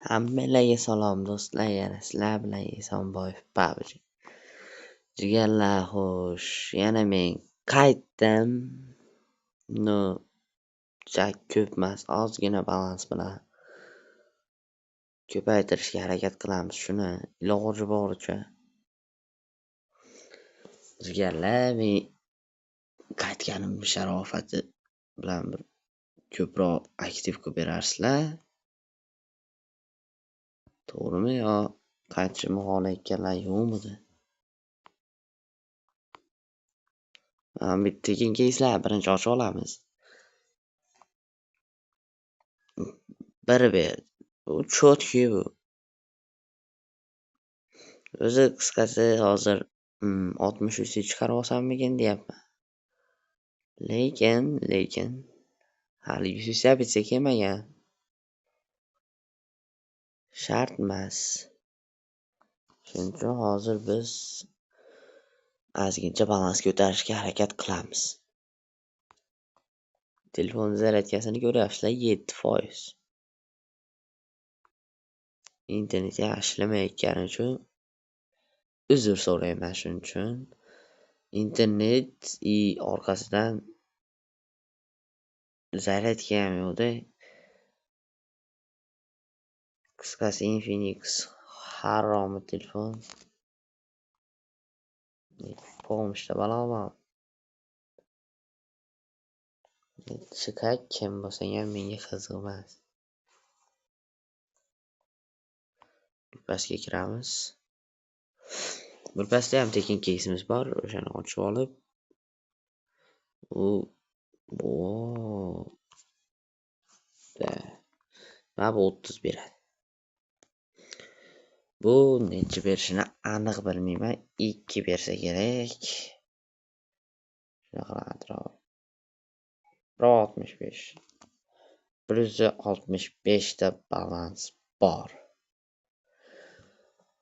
Hammalarga salom do'stlar, yana sizlar bilan Esonboyev PUBG. Jigarlar, xo'sh, yana men qaytdim. No, ko'p emas, ozgina balans bilan ko'paytirishga harakat qilamiz. Shuni iloji boricha. Jigarlar, men qaytganim sharofati bilan bir ko'proq aktiv berasizlar. To'g'rimi yo qaytishimni xohlayotganlar yo'qmidi? Tekin keyslar birinchi ochib olamiz. Bir berdi. Bu cho'tki bu. O'zi qisqasi hozir 63 chiqarib olsammikin deyapman. Lekin hali 100 bitsa kelmagan. Shart emas. Shuning uchun hozir biz ozgincha balans ko'tarishga harakat qilamiz. Telefon zaryadkasini ko'ryapsizlar, 7%. Internet yaxshi ishlamayotgani uchun uzr so'rayman shuning uchun. Internet orqasidan zaryadka ham yo'qda. Qisqasi Infinix haromi telefon. Polmışda balama. Chiqak kim bo'lsang ham menga qiziq emas. Pastga kiramiz. Bir pastda ham tekin keysimiz bor, o'shani ochib olib mana bu 30 beradi. Bu necha berishini aniq bilmayman. 2 bersa kerak. Shunaqa atrof. 65. 165 ta balans bor.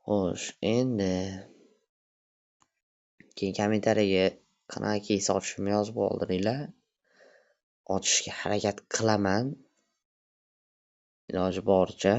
Xo'sh, endi keyin kommentariyaga qanaqa keysa ochishimni yozib qoldiringlar. Ochishga harakat qilaman. Iloji boricha.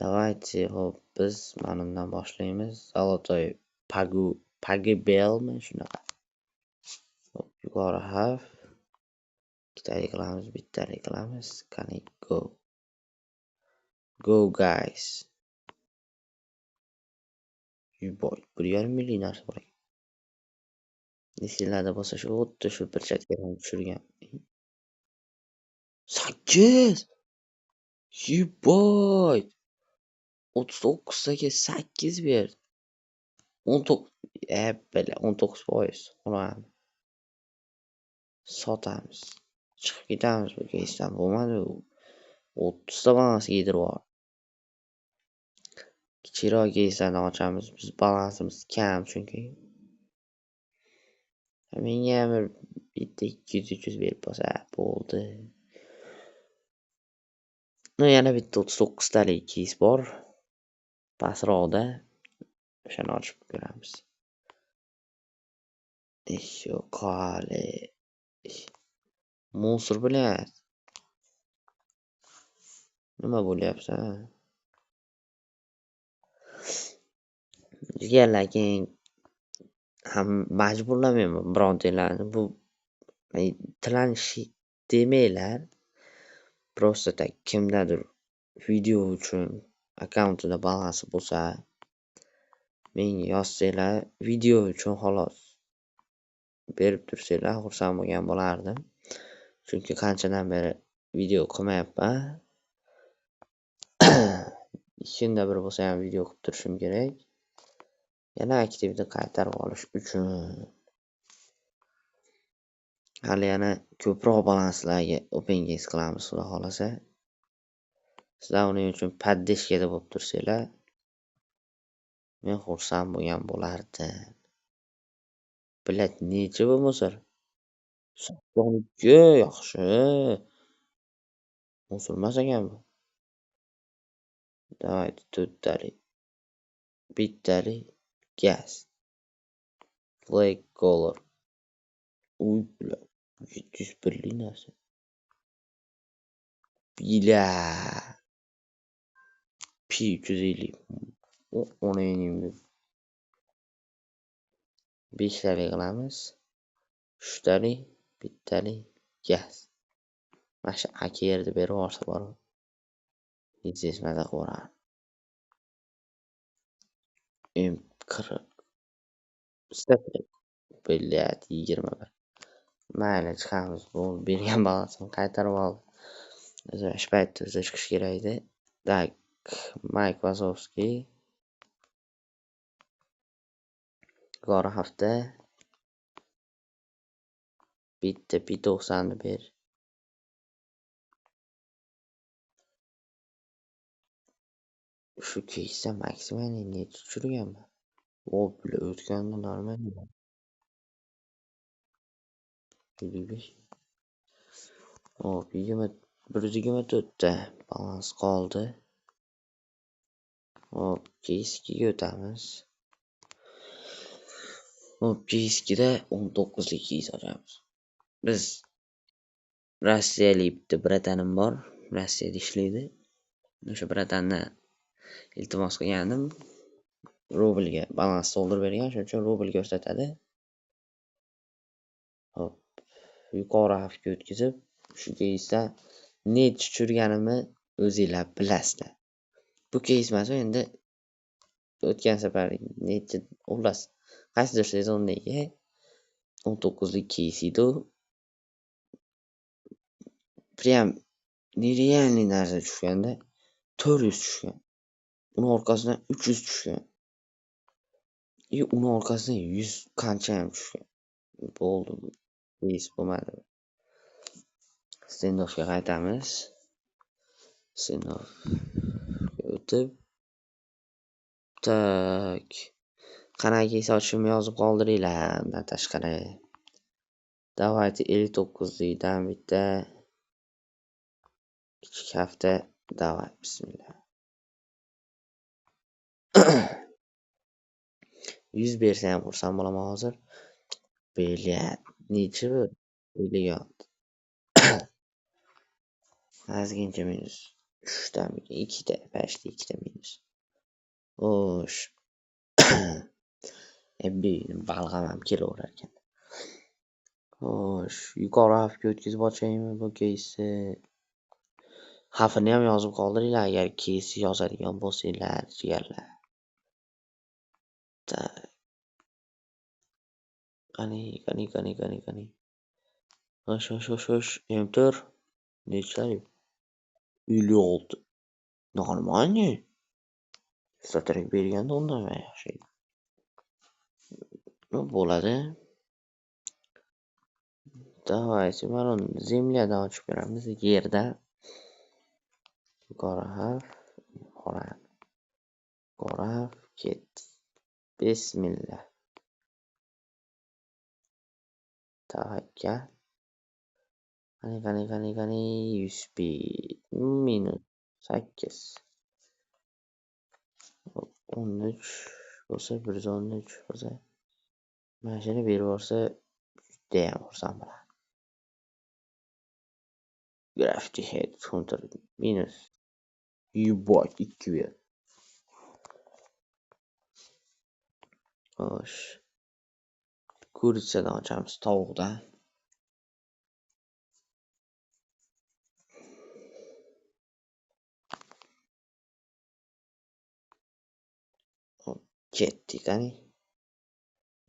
Давайте, hop, biz mana bundan boshlaymiz. Zolotoy Pagibelmi shunaqa. Yuqori harf. Ikkitalik qilamiz, bittalik qilamiz. Qani go. Go guys. Boy, 1,5 million narsa bor ekan. Esinglarda bo'lsa shu xuddi shu bir chatga ham tushirgan. 8. Boy. 39 taga 8 berdi. 19%. Ulan. Sotamiz. Chiqib ketamiz bu keysdan bo'lmadi u. 30 ta balans yedirib oldi. Kichikroq keyslarni ochamiz. Biz balansimiz kam chunki. Menga ham bitta 200-300 berib bo'lsa bo'ldi. Yana bitta 39 talik keys bor. Pastroqda. O'shani ochib ko'ramiz. Еще qali. Monsur bilan. Nima bo'lyapti? Jigarlarning ham majburlamayman birontalarni. Bu tilanishib demanglar. Просто tak kimdadir video uchun akkauntida balansi bo'lsa menga yozsanglar, video uchun xolos berib tursanglar xursand bo'lgan bo'lardim. Chunki qanchadan beri video qilmayapman. Ishimda bir bo'lsa ham video qilib turishim kerak. Yana aktivni qaytarib olish uchun. Hali yana ko'proq balanslarga open case qilamiz, xudo xolasa. Sizlar uning uchun paddeshkada bo'lib tursanglar, men xursand bo'lgan bo'lardim. Bilat necha bu musor? 82 yaxshi. Musulmas ekan bu. Давайте to'rttalik. Bittalik gaz. Flag color. Uy, 701 lik narsa. Bila. Pi 350. Onu yeneyim. 5 talik qilamiz. 3 talik, bittalik gaz. Mana shu aka yerda berib yuborsa bor. Yetishmasa qo'radi. M40. Bilyat 21. Mayli chiqamiz. Bu bergan balasini qaytarib oldi. O'zi shu paytda o'zi chiqish kerak edi. Tak, Mike Wazowski. Yuqori hafta. Bitta P90 ni ber. Shu keysa maksimum net tushirganman. O bile o'tganda normal. 55. Hop, 124 ta balans qoldi. Hop, K2ga o'tamiz. Hop, K2da 19 lik keys ochamiz. Biz rossiyalik bitta bratanim bor. Rossiyada ishlaydi. O'sha bratanni iltimos qilgandim. Rublga balans to'ldirib bergan, shuning uchun rubl ko'rsatadi. Hop, yuqori harfga o'tkazib, shu keysda net tushirganimni o'zinglar bilasizlar. Bu keys emas, endi o'tgan safar necha xullas qaysidir sezondagi 19 lik keys edi. Prям нереальный narsa tushganda 400 tushgan. Uni orqasidan 300 tushgan. Uni orqasidan 100 qancha ham tushgan. Bo'ldi. Keys bo'lmadi. Stendofga qaytamiz. Stendov o'tib tak. Qanaqa keys ochishimni yozib qoldiringlar. Undan tashqari. Давайте 59 likdan bitta kichik hafta. Давай, bismillah. 100 bersa ham xursand bo'laman hozir. Bilyat. Necha bu? Million. Ozgincha minus. 3 ta, 2 ta, 5 ta 2 ta minus. Xo'sh. Balg'am ham kelaverar ekan. Xo'sh, yuqori harfga o'tkazib ochaymi bu keysni? Xavfini ham yozib qoldiringlar agar keys yozadigan bo'lsanglar, jigarlar. Qani. Xo'sh. M4 nechalik? 56. Нормально. Statrek berganda undan yaxshi edi. Bo'ladi. Давайте, mana zemlyadan ochib beramiz. Yerda yuqori harf, yuqori harf ketdi. Bismillah. Tavakkal. Qani. 100 minus 8. 13 bo'lsa 113 bo'lsa. Mana shuni berib yuborsa juda ham xursand bo'laman. Graffiti head counter minus. Yuboq 2 ber. Xo'sh. Kuritsadan ochamiz tovuqdan. Ketdi qani.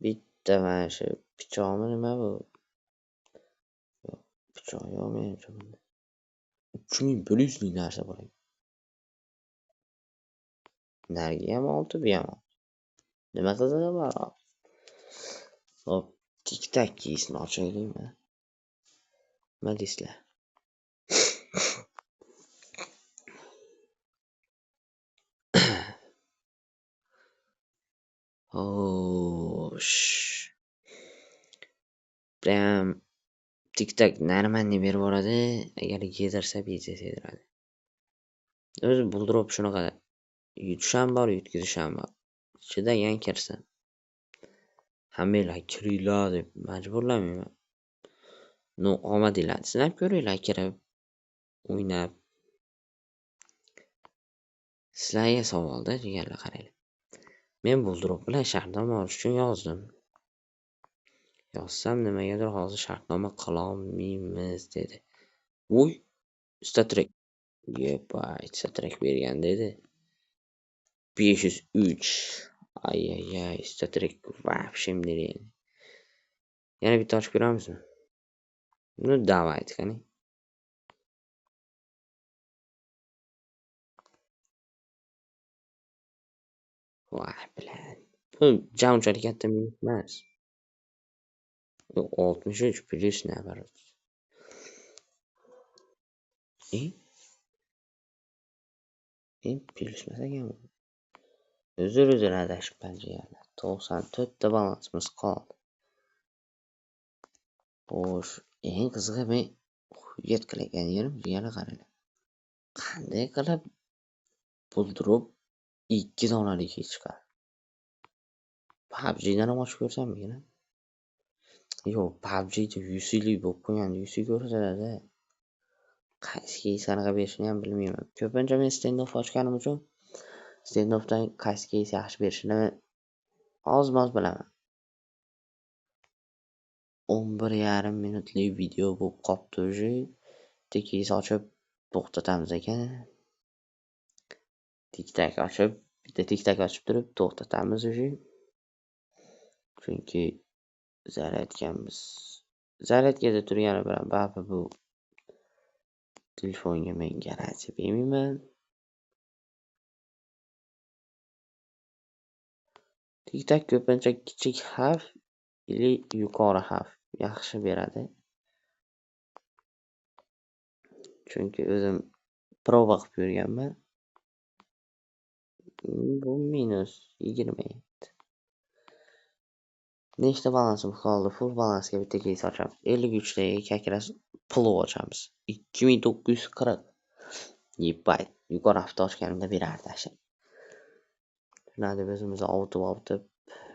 Bitta mana shu pichoqmi nima bu? Pichoq yo'q menimcha bunda. 3100 lik narsa bor. Narigi ham 6, bu ham 6. Nima qilsa bor? Hop, tik-tak keysni ochaylikmi? Nima deysizlar? Xo'sh. Prям tik-tak narimanni berib yuboradi. Agar yedirsa biznes yediradi. O'zi buldrop shunaqa yutish ham bor, yutkazish ham bor. Chidagan kirsin. Hammanglar kiringlar deb majburlamayman. No, omadinglarni sinab ko'ringlar kirib, o'ynab. Sizlarga savolda jigarlar qaranglar. Men Buldrop bilan shartnoma olish uchun yozdim. Yozsam nimagadir hozir shartnoma qilolmaymiz dedi. Uy, statrek. Yepay, statrek bergan dedi. 503. Ay, statrek вообще нереально. Yana bitta ochib ko'ramizmi? Ну, давайте, qani. Voy, bilan. Bu jam unchalik katta minus emas. 63 plus nabarot. Plus emas ekan bu. Uzr adashibman jigarlar. 94 ta balansimiz qoldi. Xo'sh, eng qizig'i men uyat qilayotgan yerim jigarlar qaranglar. Qanday qilib Buldrop 2 donalik chiqadi? PUBG'dan ham ochib ko'rsammikin? Yo'q, PUBG'da 100 yillik bo'lib qo'ygan, 100 ko'rsatadi. Qaysi sanaqa berishini ham bilmayman. Ko'pincha men standoff ochganim uchun standoffdan qaysi keys yaxshi berishini oz-moz bilaman. 11,5 minutlik video bo'lib qopti уже. Keys ochib to'xtatamiz ekan. Tiktak ochib, bitta tiktak ochib turib to'xtatamiz уже. Chunki zaryadkada turgani bilan baribir bu telefonga men garantiya bermayman. Tiktak ko'pincha kichik harf или yuqori harf yaxshi beradi. Chunki o'zim prova qilib ko'rganman. Bu minus 20. Nechta balansimiz qoldi? Full balansga bitta keys ochamiz. 53 taga kakras pul ochamiz. 2940. Yepay. Yuqori hafta ochganimda berardi asha. Shuna deb o'zimiz avto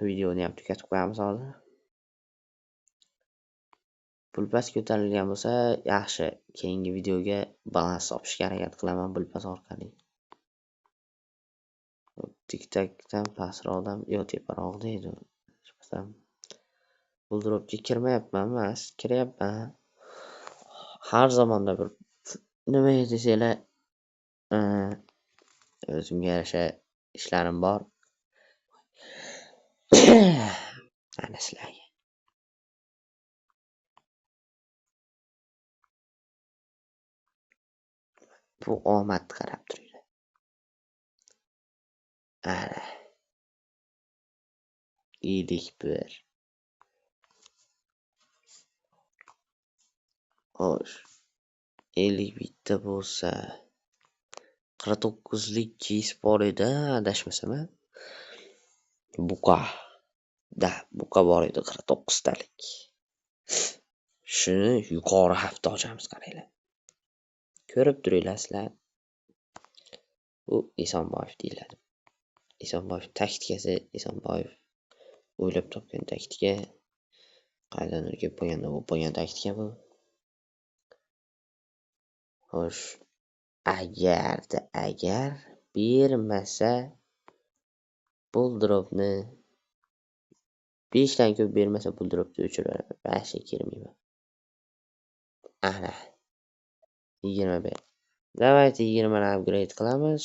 videoni ham tugatib qo'yamiz hozir. Pulpas ko'tarilgan bo'lsa, yaxshi. Keyingi videoga balans topishga harakat qilaman pulpas orqali. Tiktakdan pastroqdan, yo teparoqda edi. Buldropga kirmayapman emas, kiryapman. Har zamonda bir nima desanglar, o'zimga yarasha ishlarim bor. Ana sizlarga. Bu omadni qarab turinglar. Ana. 51. Xo'sh. 51 ta bo'lsa 49lik keys bor edi, adashmasam. Buqa bor edi 49 talik. Shuni yuqori hafta ochamiz qaranglar. Ko'rib turinglar sizlar. Bu Esonboyev deyiladi. Esonboyev taktikasi, Esonboyev o'ylab topgan taktika. Qaydan o'rgib bo'lganda bu bo'lgan taktika bu. Xo'sh, agar bermasa Buldropni 5 dan ko'p bermasa Buldropni o'chiraman. Basha kirmayman. Ana. 21. Давайте 20 ni upgrade qilamiz.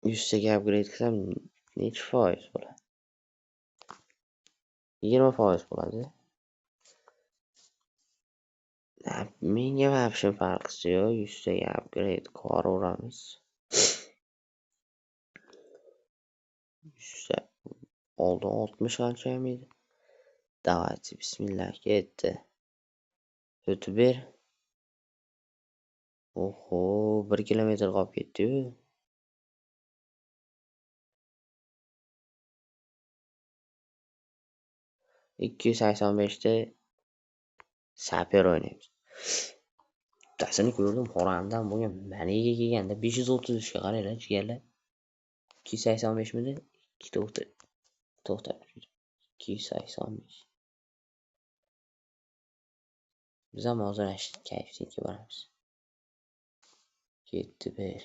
100 taga upgrade qilsam necha foiz bo'ladi? 20% bo'ladi. Menga вообще farqisi yo'q. 100 taga upgrade qilaveramiz. 100 oldin 60 qancha edi? Давайте bismillah ketdi. O'tib ber. Oho, 1 kilometr qolib ketdi-yu. ikki yuz 85 saper o'ynaymiz. Bittasini ko'rdim, xoramdan bo'lgan maniga kelganda 533 ga qaranglar, jigarlar. 285 midi? 2 to'xtab. 285. Biz ham hozir kayflikka boramiz. Ketdi bir.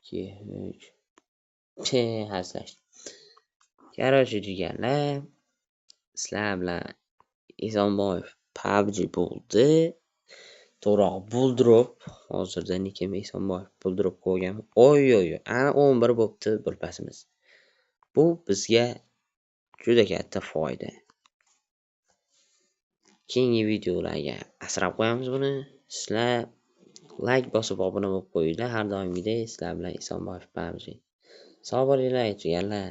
2, 3. Hazlash. Короче, jigarlar, sizlar bilan Esonboyev PUBG bo'ldi. To'g'ri, Buldrop. Hozirda nikim Esonboyev Buldrop qo'ygan. Oy. Ana 11 bo'pti birpasimiz. Bu bizga juda katta foyda. Keyingi videolarga asrab qo'yamiz buni. Sizlar like bosib obuna bo'lib qo'yinglar. Har doimgidek sizlar bilan Esonboyev PUBG. Sog' bo'linglar, jigarlar.